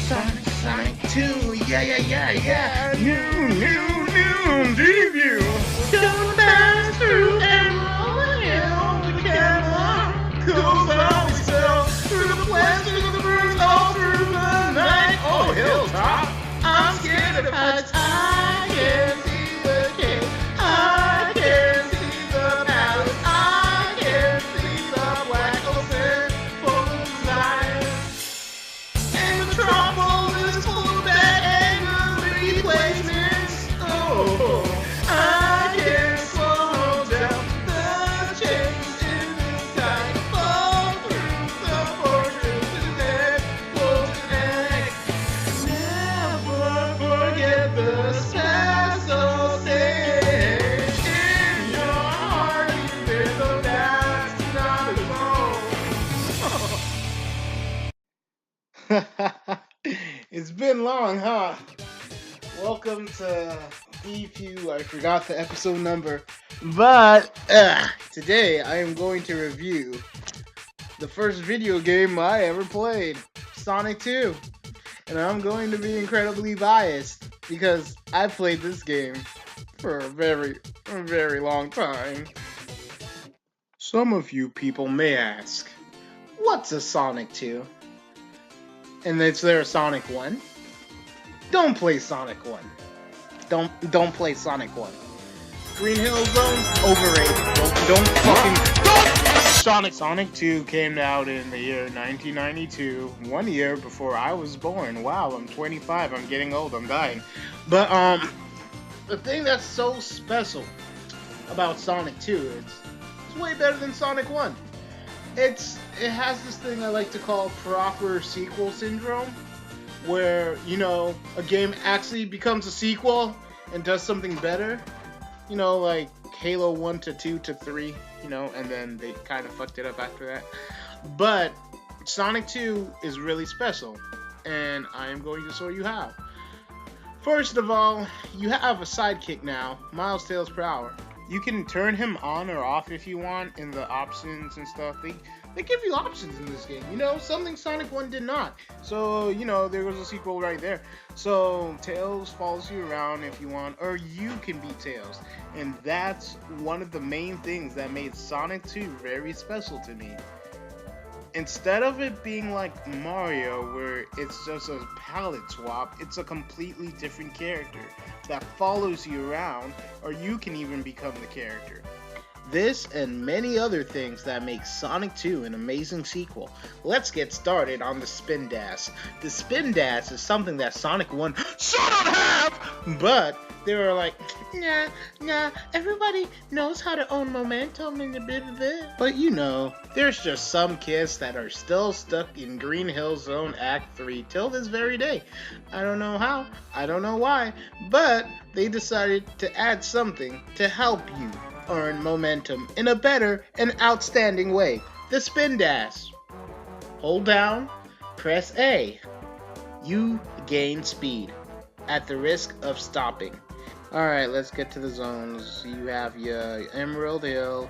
Sonic 2, yeah. New DVIEW. Go down through Emerald Hill, the camera goes on still through the plants, through the birds, all through the night. Oh, hilltop, I'm scared of heights. I can see the cave, I can see the palace, I can see the black ocean full of lions. And the metropolis is full of bad angry replacements. Oh, I can slow down the change in the sky, fall through the fortresses and wolves and never forget the special stage in your heart. There's a past, not its own. It's been long, huh? Welcome to DVIEW. I forgot the episode number, but today I am going to review the first video game I ever played, Sonic 2. And I'm going to be incredibly biased because I played this game for a very long time. Some of you people may ask, what's a Sonic 2? And is there a Sonic 1? Don't play Sonic 1. Don't play Sonic 1. Green Hill Zone, overrated. Don't Sonic 2 came out in the year 1992, 1 year before I was born. Wow, I'm 25, I'm getting old, I'm dying. But the thing that's so special about Sonic 2, it's way better than Sonic 1. It has this thing I like to call proper sequel syndrome, where, you know, a game actually becomes a sequel and does something better. You know, like Halo 1 to 2 to 3, you know, and then they kind of fucked it up after that. But Sonic 2 is really special, and I am going to show you how. First of all, you have a sidekick now, Miles Tails per hour. You can turn him on or off if you want in the options and stuff. They give you options in this game, you know, something Sonic 1 did not. So, you know, there was a sequel right there. So, Tails follows you around if you want, or you can be Tails. And that's one of the main things that made Sonic 2 very special to me. Instead of it being like Mario, where it's just a palette swap, it's a completely different character that follows you around, or you can even become the character. This and many other things that make Sonic 2 an amazing sequel. Let's get started on the Spin Dash. The Spin Dash is something that Sonic 1 should have, but they were like, nah, everybody knows how to own momentum and a bit of it. But you know, there's just some kids that are still stuck in Green Hill Zone Act 3 till this very day. I don't know how, I don't know why, but they decided to add something to help you earn momentum in a better and outstanding way. The Spin Dash. Hold down, press A. You gain speed at the risk of stopping. Alright, let's get to the zones. You have your Emerald Hill,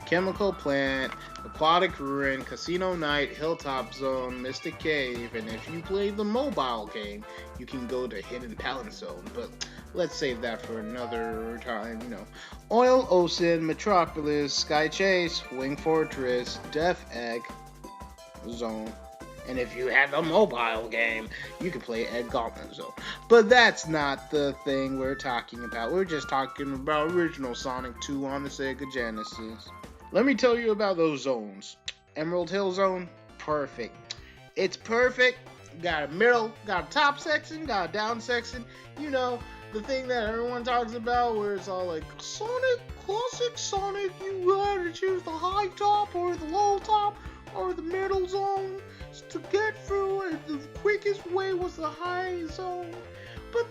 Chemical Plant, Aquatic Ruin, Casino Night, Hilltop Zone, Mystic Cave, and if you play the mobile game, you can go to Hidden Talent Zone, but let's save that for another time, you know. Oil Ocean, Metropolis, Sky Chase, Wing Fortress, Death Egg Zone. And if you have a mobile game, you can play Egg Gauntlet Zone. But that's not the thing we're talking about. We're just talking about original Sonic 2 on the Sega Genesis. Let me tell you about those zones. Emerald Hill Zone, perfect. It's perfect. Got a middle, got a top section, got a down section. You know, the thing that everyone talks about where it's all like, Sonic, classic Sonic, you had to choose the high top or the low top or the middle zone to get through, and the quickest way was the high zone. But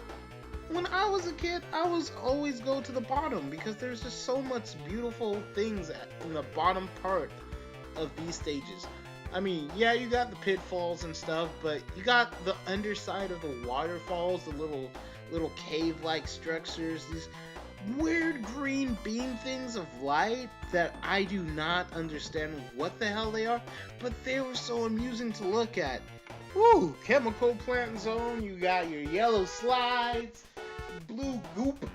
when I was a kid, I was always go to the bottom because there's just so much beautiful things in the bottom part of these stages. I mean, yeah, you got the pitfalls and stuff, but you got the underside of the waterfalls, the little cave-like structures, these weird green beam things of light that I do not understand what the hell they are, but they were so amusing to look at. Woo! Chemical plant zone. You got your yellow slides, blue goop.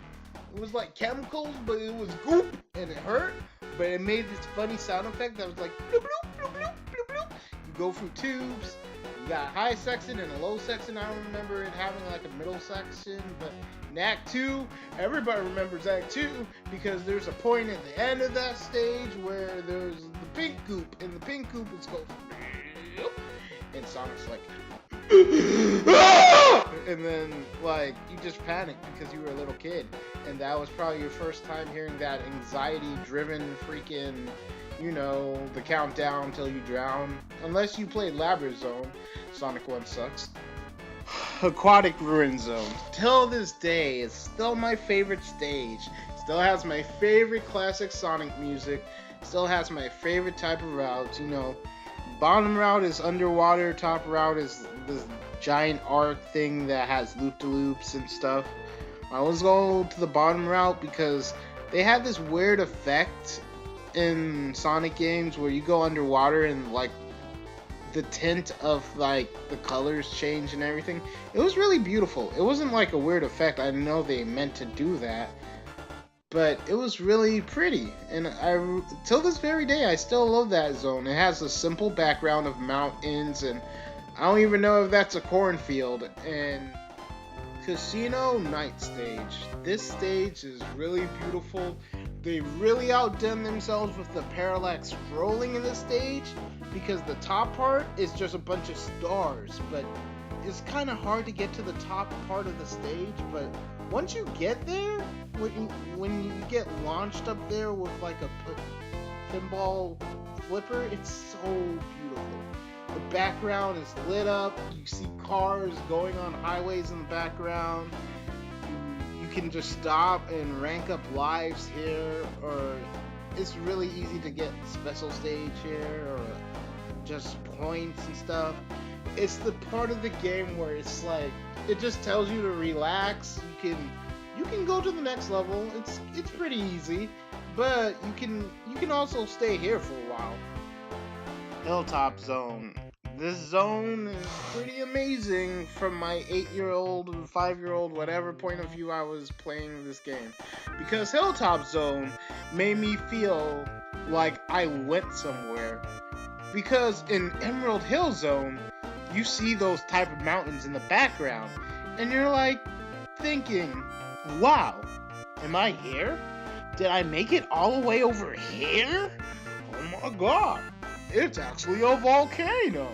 It was like chemicals, but it was goop, and it hurt. But it made this funny sound effect that was like bloop bloop bloop bloop bloop bloop. You go through tubes. You got a high section and a low section. I don't remember it having like a middle section, but in Act 2, everybody remembers Act 2 because there's a point at the end of that stage where there's the pink goop, and the pink goop is goes, and Sonic's like, and then like you just panic because you were a little kid, and that was probably your first time hearing that anxiety-driven freaking, you know, the countdown till you drown. Unless you played Labyrinth Zone, Sonic 1 sucks. Aquatic Ruin Zone. Till this day, it's still my favorite stage. Still has my favorite classic Sonic music. Still has my favorite type of routes. You know, bottom route is underwater. Top route is this giant arc thing that has loop-de-loops and stuff. I always go to the bottom route because they have this weird effect in Sonic games where you go underwater and like the tint of like the colors change and everything. It was really beautiful. It wasn't like a weird effect. I know they meant to do that, but it was really pretty. And till this very day, I still love that zone. It has a simple background of mountains, and I don't even know if that's a cornfield. And Casino Night Stage. This stage is really beautiful. They really outdone themselves with the parallax scrolling in this stage because the top part is just a bunch of stars, but it's kind of hard to get to the top part of the stage. But once you get there, when you get launched up there with like a pinball flipper, it's so beautiful. The background is lit up. You see cars going on highways in the background. You can just stop and rank up lives here, or it's really easy to get special stage here, or just points and stuff. It's the part of the game where it's like it just tells you to relax. You can go to the next level. It's pretty easy, but you can also stay here for a while. Hilltop Zone. This zone is pretty amazing from my 8-year-old, 5-year-old, whatever point of view I was playing this game. Because Hilltop Zone made me feel like I went somewhere. Because in Emerald Hill Zone, you see those type of mountains in the background, and you're like thinking, wow, am I here? Did I make it all the way over here? Oh my god, it's actually a volcano.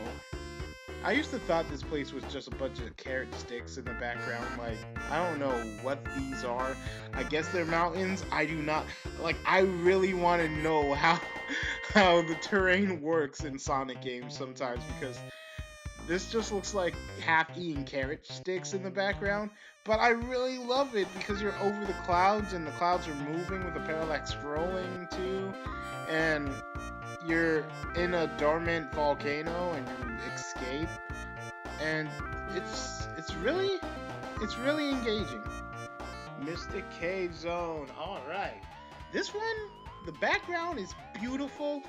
I used to thought this place was just a bunch of carrot sticks in the background. Like, I don't know what these are. I guess they're mountains. I do not, like, I really want to know how the terrain works in Sonic games sometimes, because this just looks like half-eaten carrot sticks in the background. But I really love it because you're over the clouds, and the clouds are moving with the parallax scrolling too, and you're in a dormant volcano and you escape, and it's really engaging. Mystic Cave Zone. Alright. This one, the background is beautiful.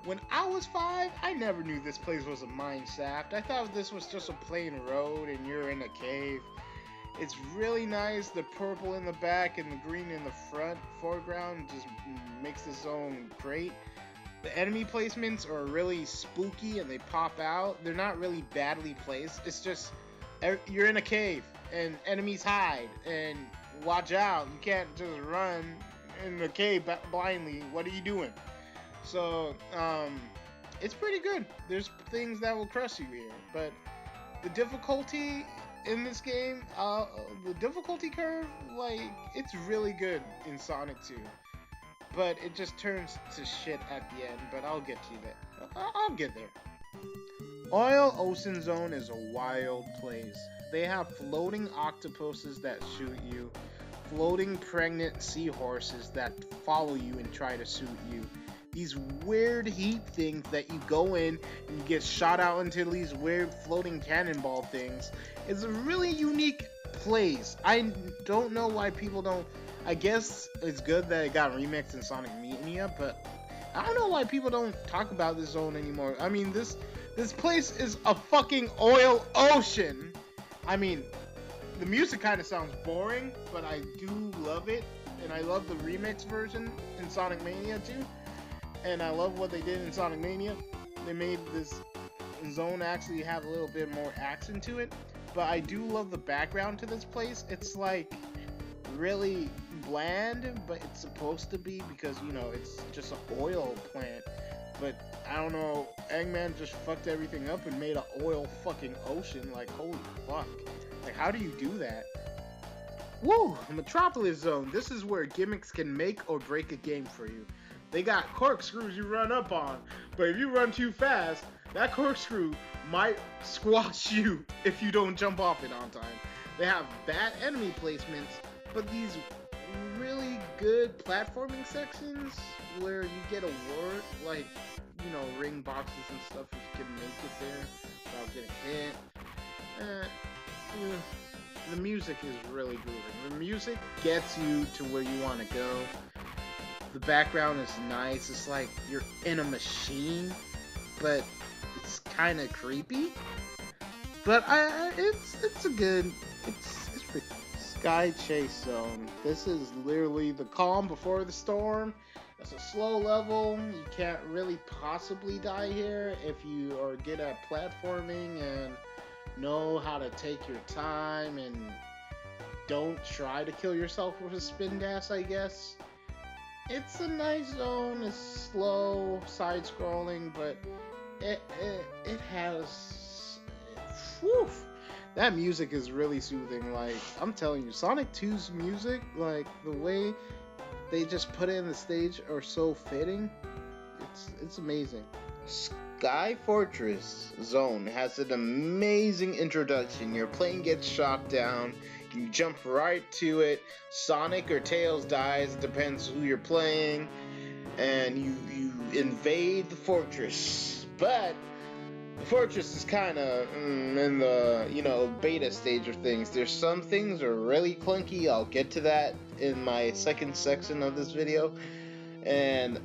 When I was 5, I never knew this place was a mine shaft. I thought this was just a plain road and you're in a cave. It's really nice. The purple in the back and the green in the foreground just makes the zone great. The enemy placements are really spooky and they pop out. They're not really badly placed. It's just you're in a cave and enemies hide, and watch out. You can't just run in the cave blindly. What are you doing? So, it's pretty good. There's things that will crush you here, but the difficulty in this game, the difficulty curve, like, it's really good in Sonic 2. But it just turns to shit at the end, but I'll get to you there. I'll get there. Oil Ocean Zone is a wild place. They have floating octopuses that shoot you, floating pregnant seahorses that follow you and try to shoot you. These weird heat things that you go in and you get shot out into these weird floating cannonball things. It's a really unique place. I don't know why people don't. I guess it's good that it got remixed in Sonic Mania, but I don't know why people don't talk about this zone anymore. I mean, this This place is a fucking oil ocean. I mean, the music kind of sounds boring, but I do love it. And I love the remix version in Sonic Mania too. And I love what they did in Sonic Mania. They made this zone actually have a little bit more action to it. But I do love the background to this place. It's like really bland, but it's supposed to be because, you know, it's just an oil plant. But I don't know, Eggman just fucked everything up and made an oil fucking ocean. Like, holy fuck. Like, how do you do that? Woo! Metropolis Zone. This is where gimmicks can make or break a game for you. They got corkscrews you run up on, but if you run too fast, that corkscrew might squash you if you don't jump off it on time. They have bad enemy placements, but these really good platforming sections where you get a word, like, you know, ring boxes and stuff if you can make it there without getting hit. The music is really grooving. The music gets you to where you want to go. The background is nice. It's like you're in a machine, but it's kind of creepy. But it's a good. It's pretty. Sky Chase Zone. This is literally the calm before the storm. It's a slow level. You can't really possibly die here if you are good at platforming and know how to take your time and don't try to kill yourself with a spin dash, I guess. It's a nice zone. It's slow, side-scrolling, but it has... Whew, that music is really soothing. Like, I'm telling you, Sonic 2's music, like, the way they just put it in the stage are so fitting. It's amazing. Sky Fortress Zone has an amazing introduction. Your plane gets shot down, you jump right to it. Sonic or Tails dies, depends who you're playing, and you invade the fortress. But the fortress is kind of in the, you know, beta stage of things. There's some things are really clunky. I'll get to that in my second section of this video. And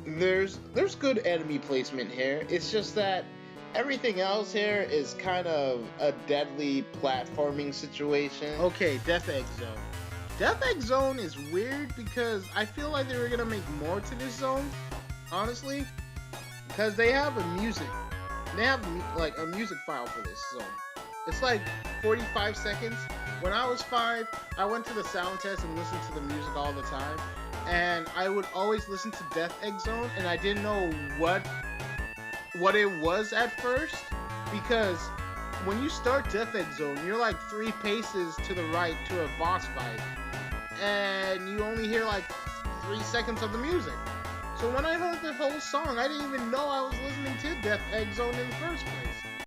there's good enemy placement here. It's just that everything else here is kind of a deadly platforming situation. Okay, Death Egg Zone. Death Egg Zone is weird because I feel like they were gonna make more to this zone, honestly, because they have a music. They have like a music file for this zone. It's like 45 seconds. When I was 5, I went to the sound test and listened to the music all the time. And I would always listen to Death Egg Zone, and I didn't know what it was at first, because when you start Death Egg Zone, you're like 3 paces to the right to a boss fight, and you only hear like 3 seconds of the music. So when I heard the whole song, I didn't even know I was listening to Death Egg Zone in the first place.